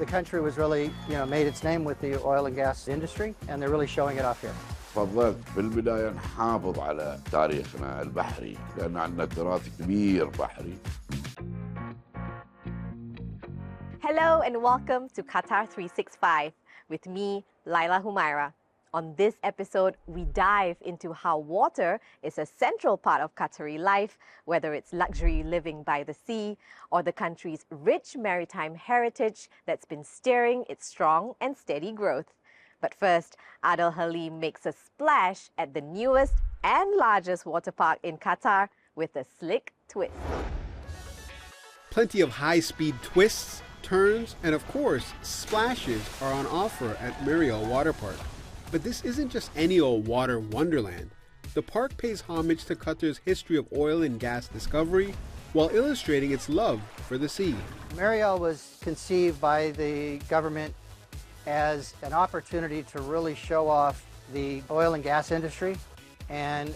The country was really, made its name with the oil and gas industry, and they're really showing it off here. فضلت بالبداية نحافظ على تاريخنا البحري لأن عندنا تراث كبير بحري. Hello and welcome to Qatar 365 with me, Laila Humaira. On this episode, we dive into how water is a central part of Qatari life, whether it's luxury living by the sea or the country's rich maritime heritage that's been steering its strong and steady growth. But first, Adel Halim makes a splash at the newest and largest water park in Qatar with a slick twist. Plenty of high-speed twists, turns, and of course, splashes are on offer at Mariel Water Park. But this isn't just any old water wonderland. The park pays homage to Qatar's history of oil and gas discovery while illustrating its love for the sea. Mariel was conceived by the government as an opportunity to really show off the oil and gas industry. And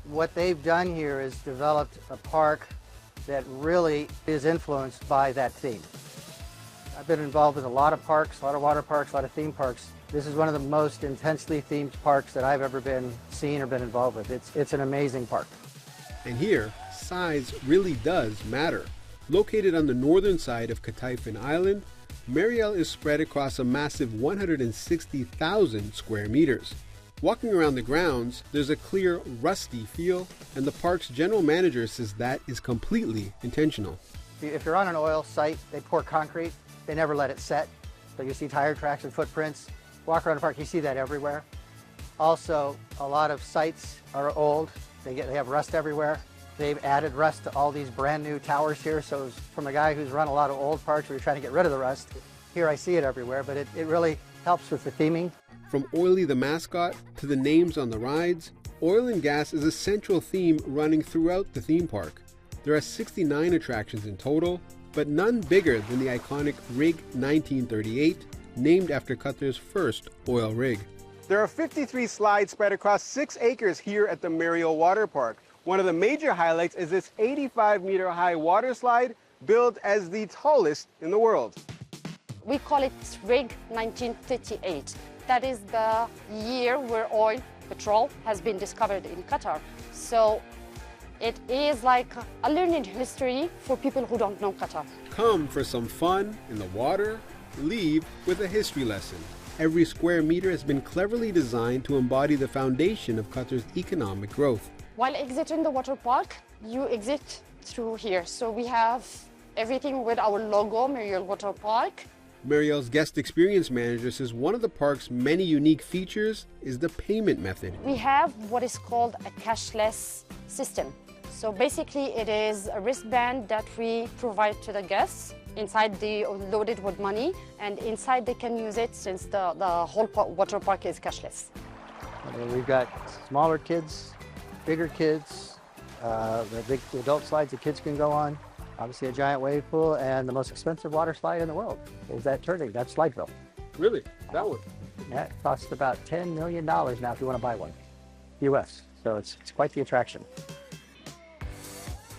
what they've done here is developed a park that really is influenced by that theme. I've been involved with a lot of parks, a lot of water parks, a lot of theme parks. This is one of the most intensely themed parks that I've ever seen or been involved with. It's an amazing park. And here, size really does matter. Located on the northern side of Qatifan Island, Mariel is spread across a massive 160,000 square meters. Walking around the grounds, there's a clear, rusty feel, and the park's general manager says that is completely intentional. If you're on an oil site, they pour concrete. They never let it set. So you see tire tracks and footprints. Walk around the park, you see that everywhere. Also, a lot of sites are old. They have rust everywhere. They've added rust to all these brand new towers here. So from a guy who's run a lot of old parks where you're trying to get rid of the rust, here I see it everywhere, but it really helps with the theming. From Oily the mascot to the names on the rides, oil and gas is a central theme running throughout the theme park. There are 69 attractions in total, but none bigger than the iconic Rig 1938, named after Qatar's first oil rig. There are 53 slides spread across 6 acres here at the Mariel Water Park. One of the major highlights is this 85-meter-high water slide, billed as the tallest in the world. We call it Rig 1938. That is the year where oil, petrol, has been discovered in Qatar. So it is like a learning history for people who don't know Qatar. Come for some fun in the water, leave with a history lesson. Every square meter has been cleverly designed to embody the foundation of Qatar's economic growth. While exiting the water park, you exit through here. So we have everything with our logo, Mariel Water Park. Mariel's guest experience manager says one of the park's many unique features is the payment method. We have what is called a cashless system. So basically it is a wristband that we provide to the guests. Inside they loaded with money, and inside they can use it since the whole water park is cashless. We've got smaller kids, bigger kids, the big adult slides the kids can go on, obviously a giant wave pool, and the most expensive water slide in the world is that turning, that's Slideville. Really? That one? That costs about $10 million now if you want to buy one, US. So it's quite the attraction.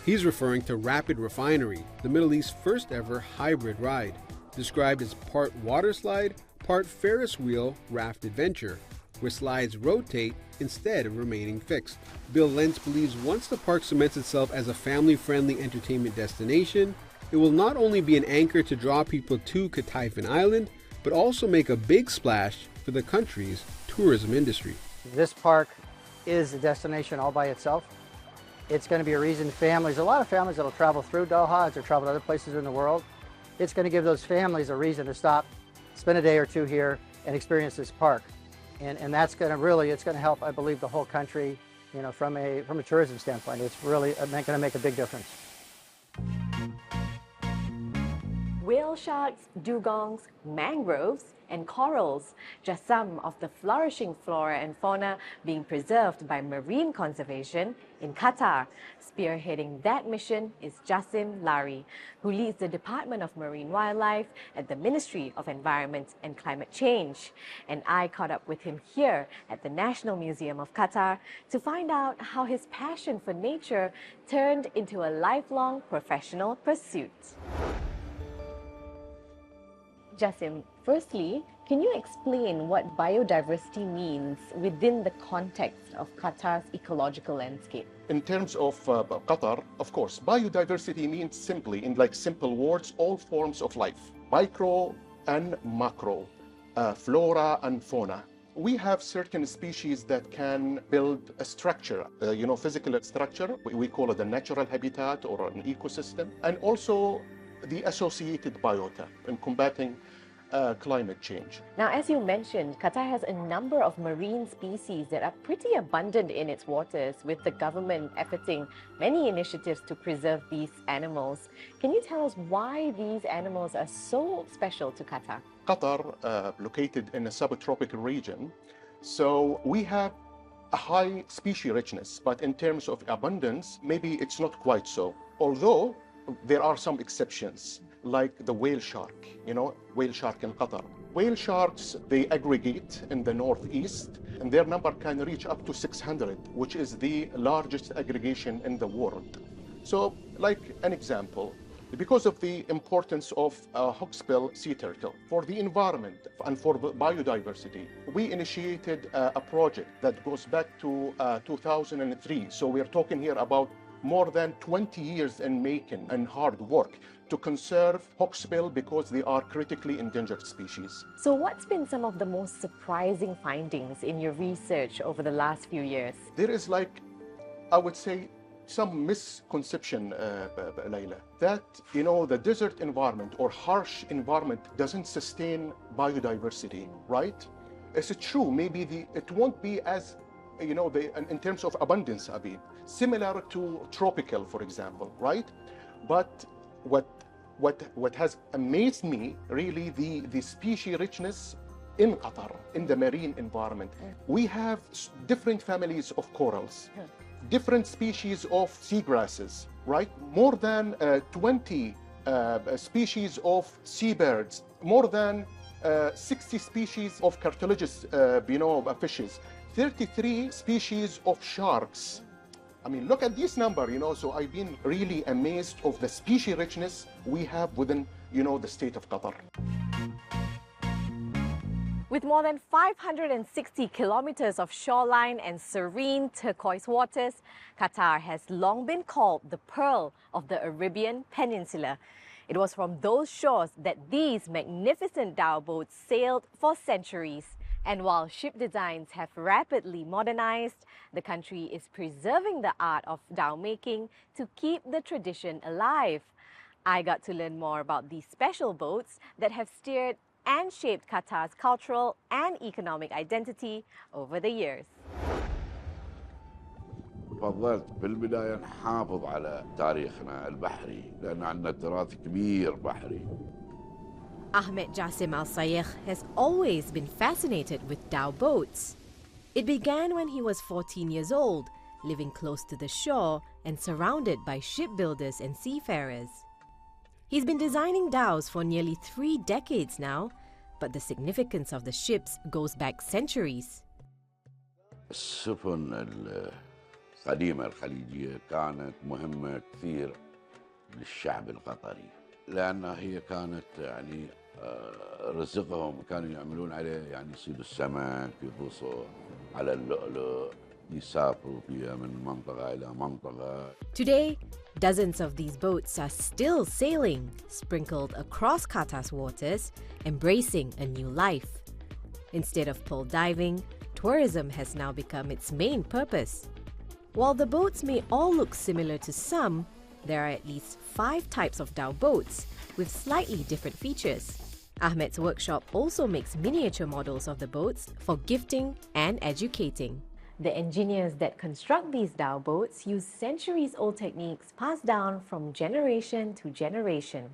He's referring to Rapid Refinery, the Middle East's first ever hybrid ride, described as part water slide, part Ferris wheel raft adventure, where slides rotate instead of remaining fixed. Bill Lentz believes once the park cements itself as a family-friendly entertainment destination, it will not only be an anchor to draw people to Qatifan Island, but also make a big splash for the country's tourism industry. This park is a destination all by itself. It's going to be a reason a lot of families that will travel through Doha as they travel to other places in the world. It's going to give those families a reason to stop, spend a day or two here, and experience this park. And that's going to help, I believe, the whole country, from a tourism standpoint. It's really going to make a big difference. Whale sharks, dugongs, mangroves, and corals, just some of the flourishing flora and fauna being preserved by marine conservation in Qatar. Spearheading that mission is Jassim Lari, who leads the Department of Marine Wildlife at the Ministry of Environment and Climate Change. And I caught up with him here at the National Museum of Qatar to find out how his passion for nature turned into a lifelong professional pursuit. Jasim, firstly, can you explain what biodiversity means within the context of Qatar's ecological landscape? In terms of Qatar, of course, biodiversity means simply, in like simple words, all forms of life, micro and macro, flora and fauna. We have certain species that can build a structure, physical structure. We call it a natural habitat or an ecosystem, and also the associated biota in combating climate change. Now, as you mentioned, Qatar has a number of marine species that are pretty abundant in its waters, with the government efforting many initiatives to preserve these animals. Can you tell us why these animals are so special to Qatar? Qatar, located in a subtropical region, so we have a high species richness, but in terms of abundance, maybe it's not quite so. Although there are some exceptions, like the whale shark, whale shark in Qatar. Whale sharks, they aggregate in the northeast, and their number can reach up to 600, which is the largest aggregation in the world. So, like an example, because of the importance of hawksbill sea turtle for the environment and for biodiversity, we initiated a project that goes back to 2003. So we're talking here about more than 20 years in making and hard work to conserve hawksbill because they are critically endangered species. So what's been some of the most surprising findings in your research over the last few years? There is I would say, some misconception, Layla, that, the desert environment or harsh environment doesn't sustain biodiversity, right? It's true, maybe it won't be as, in terms of abundance, similar to tropical, for example, right? But what has amazed me, really, the species richness in Qatar, in the marine environment. We have different families of corals, different species of seagrasses, right? More than 20 species of seabirds, more than 60 species of cartilaginous, fishes, 33 species of sharks. Look at this number, so I've been really amazed of the species richness we have within, the state of Qatar. With more than 560 kilometers of shoreline and serene turquoise waters, Qatar has long been called the Pearl of the Arabian Peninsula. It was from those shores that these magnificent dhow boats sailed for centuries. And while ship designs have rapidly modernized, the country is preserving the art of dhow making to keep the tradition alive. I got to learn more about these special boats that have steered and shaped Qatar's cultural and economic identity over the years. فضلت بالبداية نحافظ على تاريخنا البحري لأن عندنا تراث كبير بحري. Ahmed Jasim Al-Sayekh has always been fascinated with dhow boats. It began when he was 14 years old, living close to the shore and surrounded by shipbuilders and seafarers. He's been designing dhows for nearly 3 decades now, but the significance of the ships goes back centuries. السفن القديمة الخليجية كانت مهمة كثير للشعب القطري لأنها هي كانت رزقهم كانوا يعملون عليه يصيدوا السمك يغوصوا على اللؤلؤ يسافروا فيها من منطقة إلى منطقة. Today, dozens of these boats are still sailing, sprinkled across Qatar's waters, embracing a new life. Instead of pole diving, tourism has now become its main purpose. While the boats may all look similar to some, there are at least 5 types of dhow boats with slightly different features. Ahmed's workshop also makes miniature models of the boats for gifting and educating. The engineers that construct these dhow boats use centuries-old techniques passed down from generation to generation.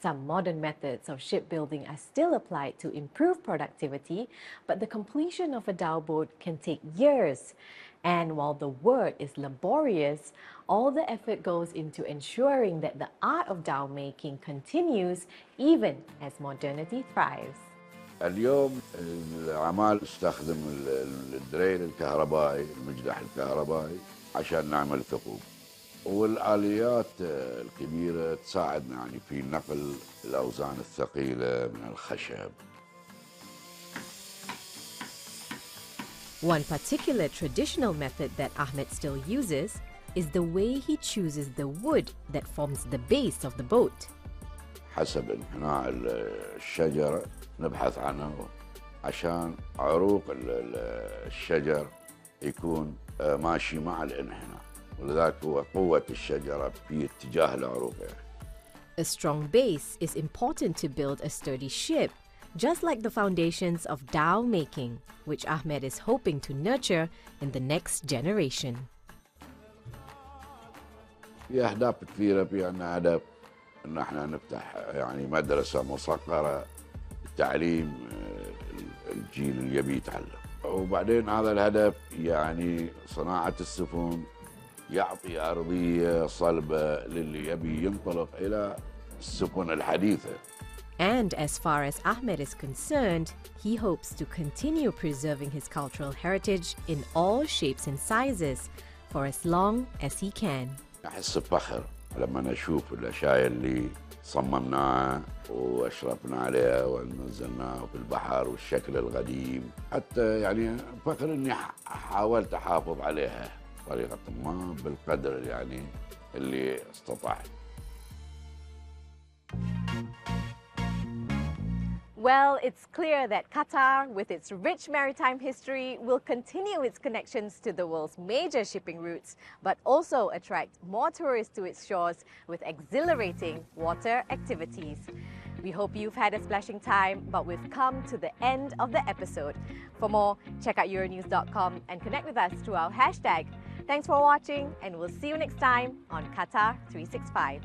Some modern methods of shipbuilding are still applied to improve productivity, but the completion of a dhow boat can take years. And while the work is laborious, all the effort goes into ensuring that the art of dhow making continues even as modernity thrives. اليوم العمال استخدم الدريل الكهربائي المجدح الكهربائي عشان نعمل ثقوب والآليات الكبيرة تساعدنا يعني في نقل الأوزان الثقيلة من الخشب. One particular traditional method that Ahmed still uses is the way he chooses the wood that forms the base of the boat. حسب انحناء الشجرة نبحث عنه عشان عروق الشجر يكون ماشي مع الانحناء، ولذلك هو قوة الشجرة في اتجاه العروق. A strong base is important to build a sturdy ship, just like the foundations of dhow making, which Ahmed is hoping to nurture in the next generation. في أهداف كثيرة، في عندنا هدف إن احنا نفتح يعني مدرسة مصغرة لتعليم الجيل اللي يبي يتعلم، وبعدين هذا الهدف يعني صناعة السفن يعطي أرضية صلبة للي يبي ينطلق إلى السفن الحديثة. And as far as Ahmed is concerned, he hopes to continue preserving his cultural heritage in all shapes and sizes for as long as he can. أحس بفخر لما أشوف الأشياء اللي صممناها وأشرفنا عليها ونزلناها في البحر والشكل القديم، حتى يعني فخر إني حاولت أحافظ عليها بطريقة ما بالقدر يعني اللي استطعت. Well, it's clear that Qatar, with its rich maritime history, will continue its connections to the world's major shipping routes, but also attract more tourists to its shores with exhilarating water activities. We hope you've had a splashing time, but we've come to the end of the episode. For more, check out Euronews.com and connect with us through our hashtag. Thanks for watching, and we'll see you next time on Qatar 365.